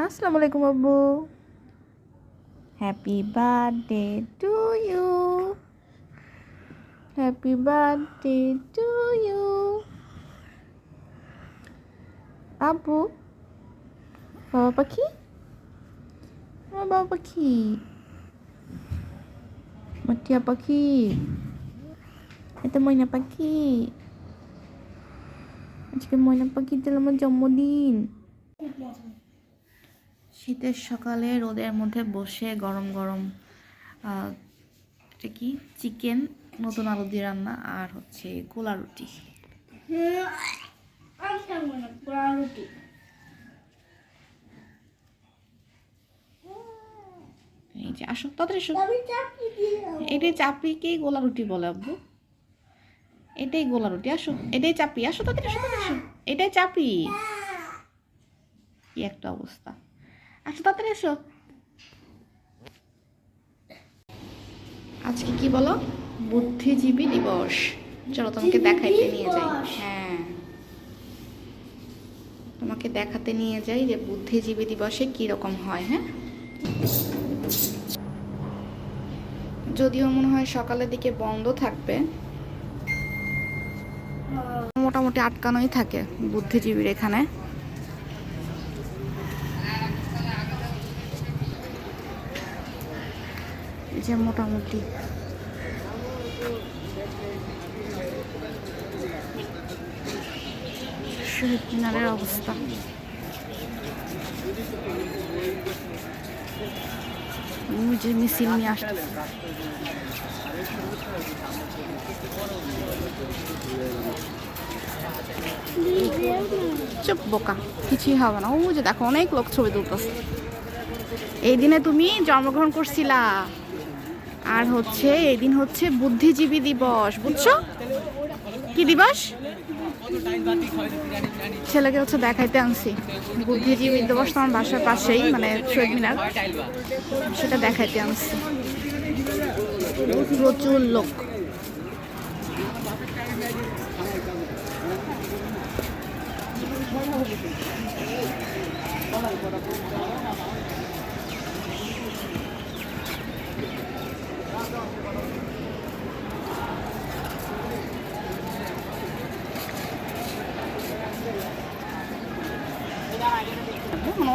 আসসালামু আলাইকুম আব্বু। Happy birthday to you, happy birthday to you. আব্বু, বাবা পাখি, আমার বাবা পাখি, আমার টিয়া পাখি, এটা ময়না পাখি। আজকে ময়না পাখিটার আমার জন্মদিন। শীতের সকালে রোদের মধ্যে বসে গরম গরম এটা কি চিকেন, নতুন আলু দিয়ে রান্না, আর হচ্ছে গোলা রুটি। এই যে আসো তাড়াতাড়ি এসো। এটাই চাপড়িকেই গোলা রুটি বলে আব্বু, এটাই গোলা রুটি। আসো, এটাই চাপড়ি। আসো তাড়াতাড়ি এসো, তাড়াতাড়ি এসো। এটাই চাপড়ি। কি একটা অবস্থা। আসো তাড়াতাড়ি এসো। আজকে কি বলো? বুদ্ধিজীবী দিবস। চলো তোমাকে দেখাইতে নিয়ে যাই। হ্যাঁ, তোমাকে দেখাতে নিয়ে যাই যে বুদ্ধিজীবী দিবসে কি রকম হয়। হ্যাঁ, যদিও মনে হয় সকালের দিকে বন্ধ থাকবে, মোটামুটি আটকানোই থাকে বুদ্ধিজীবীর এখানে। এই যে মোটামুটি শহীদ মিনারের অবস্থা। যে মিছিল নিয়ে আসতেছে। চুপ বোকা, কিছুই হবে না। ও যে দেখো অনেক লোক ছবি তুলতেছে। এই দিনে তুমি জন্মগ্রহণ করছিলা, আর হচ্ছে এই দিন হচ্ছে বুদ্ধিজীবী দিবস, বুঝছো? কি দিবস? ছেলেকে হচ্ছে দেখাইতে আনছি বুদ্ধিজীবী দিবস, তোমার বাসার পাশেই, মানে শহীদ মিনার, সেটা দেখাইতে আনছি। প্রচুর লোক।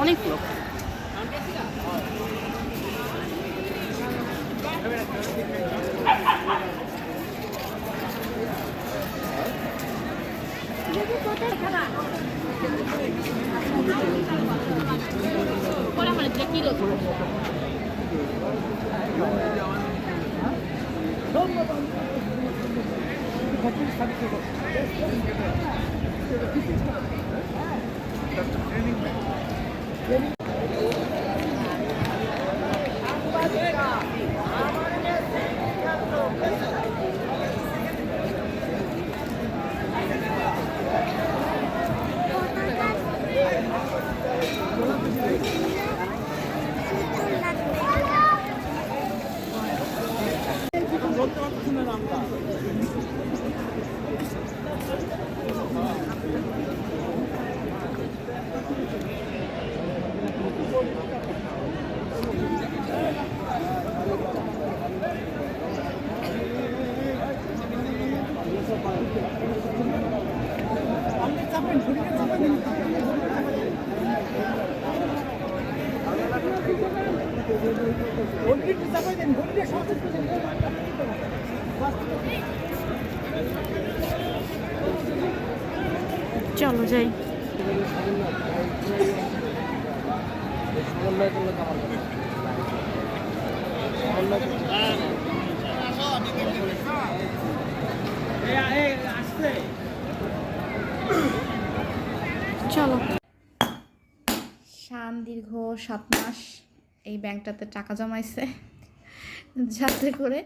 অনেক লোক। চলো যাই। চলো। শান দীর্ঘ 7 মাস এই ব্যাংকটাতে টাকা জমাইছে, যাতে করে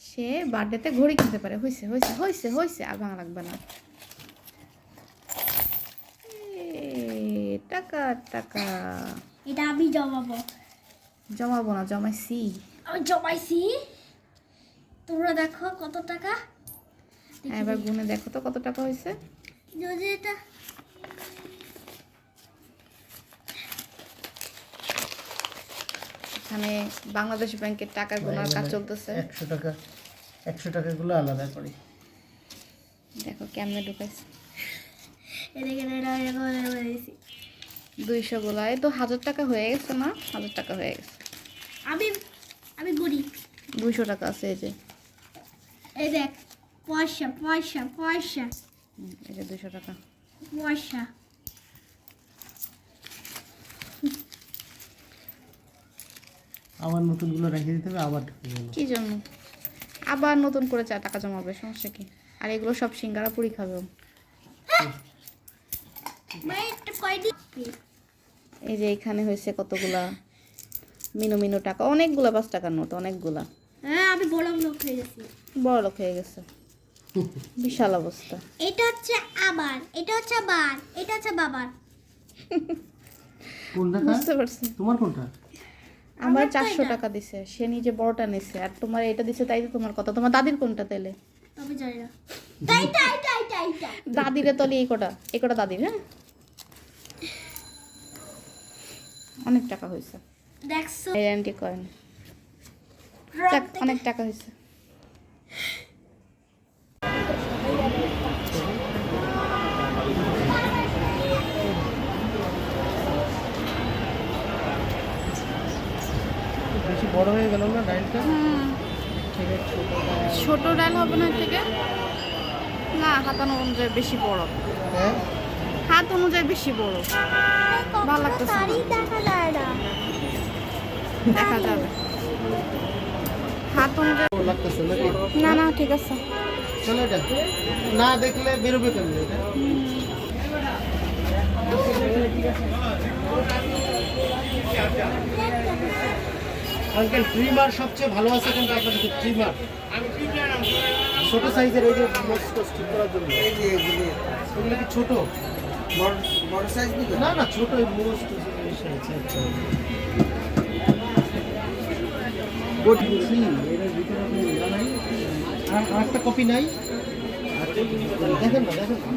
সে বার্থডেতে ঘড়ি কিনতে পারে। হয়েছে হয়েছে হয়েছে হয়েছে, আর ভাঙা লাগবে না। টাকা টাকা, এটা আমি জমাবো। জমাবো না, জমাইছি। আমি জমাইছি। তোমরা দেখো কত টাকা। এবার গুনে দেখো তো কত টাকা হয়েছে। যদি এটা এখানে বাংলাদেশ ব্যাংকের টাকা গোনার কাজ চলতেছে। 100 টাকাগুলো আলাদা করি। দেখো কেমনে ঢুকাইছে এদিকে এটা এরকম এরকম দিয়েছি। 200 গুলা, এই তো 1000 টাকা হয়ে গেছে না? 1000 টাকা হয়ে গেছে। আমি আমি গরিব। 200 টাকা আছে এই যে। এই দেখ পয়সা পয়সা পয়সা এই যে 200 টাকা। পয়সা। আবার নতুনগুলো রেখে দিতে হবে, আবার ঢুকে গেল। কি জন্য আবার নতুন করে টাকা জমাবে? সমস্যা কি? আর এগুলো সব সিঙ্গারা পুরি খাবে ও। ভাই একটা কয়টি এই যে এখানে হয়েছে কতগুলা মিনু মিনু টাকা, অনেকগুলা 5 টাকার নোট, অনেকগুলা। হ্যাঁ আমি বড় লোক হয়ে গেছি। বড় লোক হয়ে গেছে, বিশাল অবস্থা। এটা হচ্ছে আবার, এটা হচ্ছে আবার, এটা হচ্ছে বাবার। কোনটা? বুঝতে পারছি। তোমার কোনটা? আমার 400 টাকা দিছে, সে নিজে বড়টা নিছে, আর তোমার এটা দিছে, তাই তো তোমার কথা। তোমার দাদির কোনটা তাইলে? আমি জানি না। তাই তাই তাই তাই তাই দাদিরে তলি এই কটা দাদির। হ্যাঁ অনেক টাকা হয়েছে। দেখছো এই আন্টি কয়েন অনেক টাকা হয়েছে। বেশি বড় হয়ে গেল না ডাইলটা? ঠিক আছে, ছোট ডাল হবে না এর থেকে? না, হাত অনুযায়ী বেশি বড়। হ্যাঁ হাত অনুযায়ী বেশি বড়। ভালো লাগতেছে না। দেখা যায় না। দেখা যাবে হাত অনুযায়ী। ভালো লাগতেছে নাকি? না না ঠিক আছে। চলো এটা না দেখলে বেরোবে কেমন এটা? আঙ্কেল ট্রিমার সবচেয়ে ভালো আছে কিন্তু আপনার কাছে ট্রিমার ছোট সাইজের, এই যে মস্ত ঠিক করার জন্য। এই যে এগুলো কি ছোট? বড় সাইজ দিবে না? না ছোট, এই মস্ত সাইজ। কোটি সি এর ভিতরে আপনি জানাই আর একটা কপি নাই? দেখেন না, দেখেন না।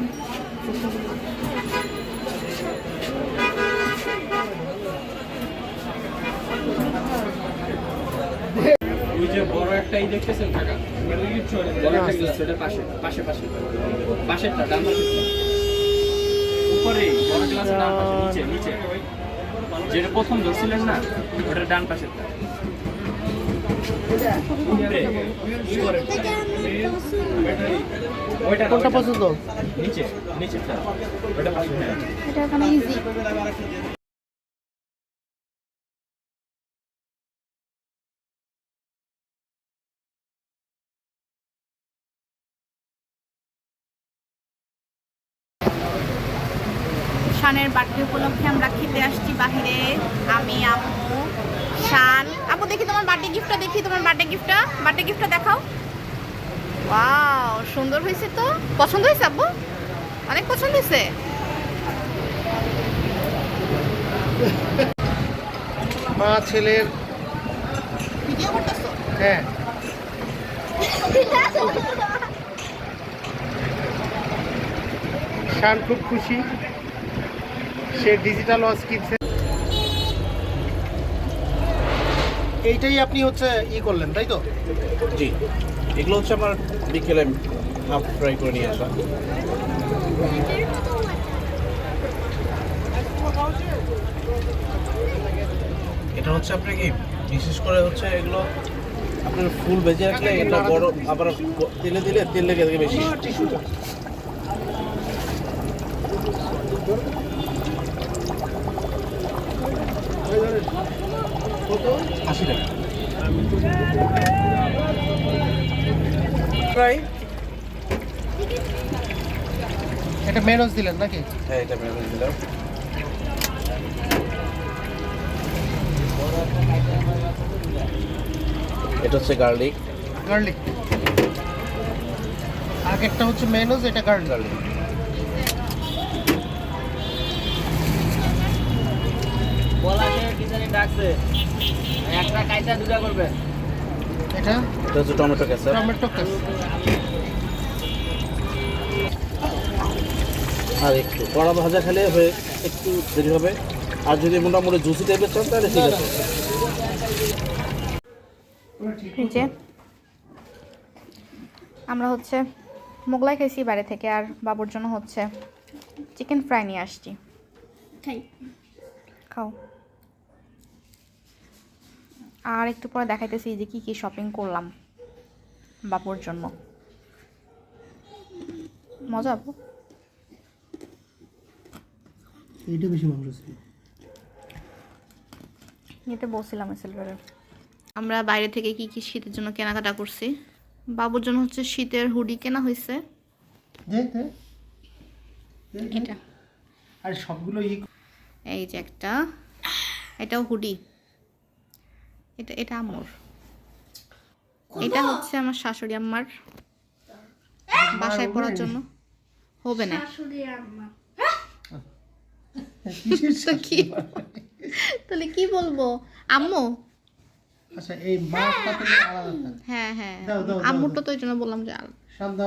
ওই যে বড় একটাই দেখতেছেন কাকা, বড় একটা গ্লাস, ওটার পাশে পাশে পাশে পাশেরটা, ডান পাশেরটা, উপরে বড় গ্লাসের ডান পাশে, নিচে নিচে, যেটা প্রথম ধরছিলেন না, ওটার ডান পাশেরটা। উপরে, কি করেন? ওইটা না, কোনটা পছন্দ? নিচে নিচেরটা, ওটা পাশে। হ্যাঁ এটা এখানে ইজি। শানের বার্থডে উপলক্ষে আমরা খেতে আসছি বাহিরে, আমি, আম্মু, শান। আব্বু দেখি তোমার বার্থডে গিফটটা, দেখি তোমার বার্থডে গিফটটা দেখাও। ওয়াও, সুন্দর হয়েছে তো। পছন্দ হয়েছে আব্বু? অনেক পছন্দ হয়েছে। মা ছেলের ভিডিও করতেছো? হ্যাঁ শান খুব খুশি, সে ডিজিটাল ওয়াচ কিনছে। এইটাই আপনি হচ্ছে করলেন তাই তো? জি, এগুলো হচ্ছে আমার বিকেলে হাফ ফ্রাই করে নিয়ে আসা। এটা হচ্ছে আপনার কি বিশেষ করে হচ্ছে এগুলো আপনার ফুল ভেজে রাখলে এটা বড়, আবার তেলে দিলে তেল লেগে থাকে বেশি। আশি টাকা ফ্রাই। এটা মেনজ দিলেন নাকি? হ্যাঁ, এটা মেরে দিলাম। এটা হচ্ছে গার্লিক। গার্লিক। আগেরটা হচ্ছে মেনজ, এটা গার্লিক। এটা হচ্ছে টমেটো কেচাপ। Tomato ketchup. আর একটু কড়া ভাজা খেলে হয়ে একটু দেরি হবে, আর যদি মোটামুটি জুসি টাইপের চান তাহলে ঠিক আছে। ওরা ঠিক এই যে আমরা হচ্ছে মোগলাই খেয়েছি বাইরে থেকে, আর বাবুর জন্য হচ্ছে চিকেন ফ্রাই নিয়ে আসছি। খাই। খাও। আর একটু পরে দেখাইতেছি যে কি কি শপিং করলাম বাবুর জন্য। মজা আপু। এইটা বেশি মাংস ছিল। এতে বলছিলাম সিলভারে। আমরা বাইরে থেকে কি কি শীতের জন্য কেনাকাটা করছি। বাবুর জন্য হচ্ছে শীতের হুডি কেনা হয়েছে। এটা আর সবগুলো এই যে একটা, এটাও হুডি। এটা এটা আম্মুর। এটা হচ্ছে আমার শাশুড়ি আম্মার বাসায় পরার জন্য। হবে না শাশুড়ি আম্মা। তো কি, তাহলে কি বলবো? আম্মু। আচ্ছা এই মা পাতে আলাদা থাক। হ্যাঁ হ্যাঁ, দাও, দাও, দাও, আম্মুরটা তো এই জন্য বললাম যে শান্ত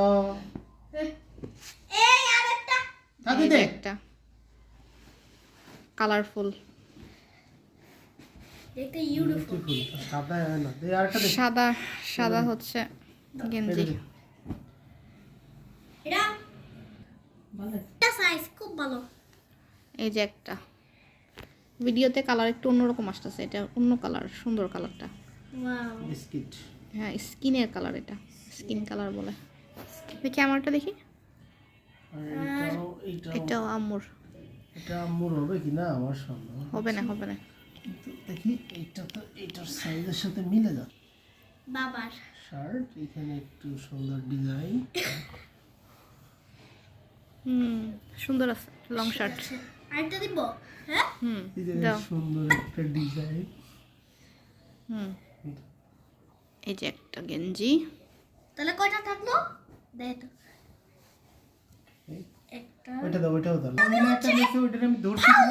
এই আরেকটা। দাদি এই যে দে একটা কালারফুল দেখতে ইউনিফর্ম। সাদা না দে আরেকটা দে। সাদা সাদা হচ্ছে গেঞ্জি। এটা এটা সাইজ খুব ভালো। এই যে একটা, ভিডিওতে কালার একটু অন্যরকম আসতেছে, এটা অন্য কালার, সুন্দর কালারটা। ওয়াও। বিস্কিট হ্যাঁ স্কিনের কালার, এটা স্কিন কালার বলে। দেখি আমারটা দেখি। আর এইটাও এটাও আম্মুর। এটা আম্মুর হবে কি না আমার সন্দেহ। হবে না হবে না। কিন্তু দেখি এইটা তো এইটার সাইজের সাথে মিলে যাচ্ছে। বাবার। শার্ট এখানে একটু সুন্দর ডিজাইন। সুন্দর আছে লং শার্ট। আরেকটা দিব? হ্যাঁ? দাও। সুন্দর একটা ডিজাইন। এই যে একটা গেঞ্জি। তাহলে কয়টা থাকলো? দেখ তো। একটা। ওইটা দাও, ওইটাও দাও। আমি একটা দেখে ওইটা আমি ধরছি না।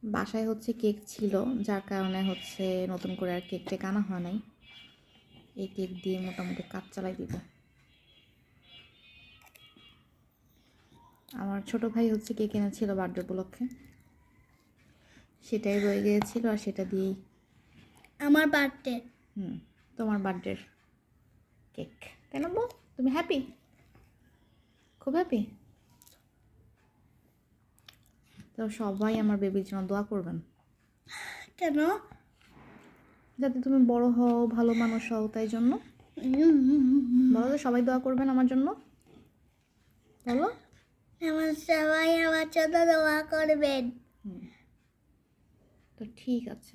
বাসায় হচ্ছে কেক ছিল, যার কারণে হচ্ছে নতুন করে আর কেক টেক আনা হয় নাই। এই কেক দিয়ে মোটামুটি কাজ চালাই দিব। আমার ছোট ভাই হচ্ছে কেক এনেছিল বার্থডে উপলক্ষে, সেটাই রয়ে গিয়েছিল, আর সেটা দিয়েই আমার বার্থডে। তোমার বার্থডের কেক, তাই না বল? তুমি হ্যাপি? খুব হ্যাপি? তো সবাই আমার বেবির জন্য দোয়া করবেন, কেন? যাতে তুমি বড় হও, ভালো মানুষ হও, তাই জন্য বলো যে সবাই দোয়া করবেন আমার জন্য, বলো। আমার সবাই আমার জন্য দোয়া করবেন। তো ঠিক আছে।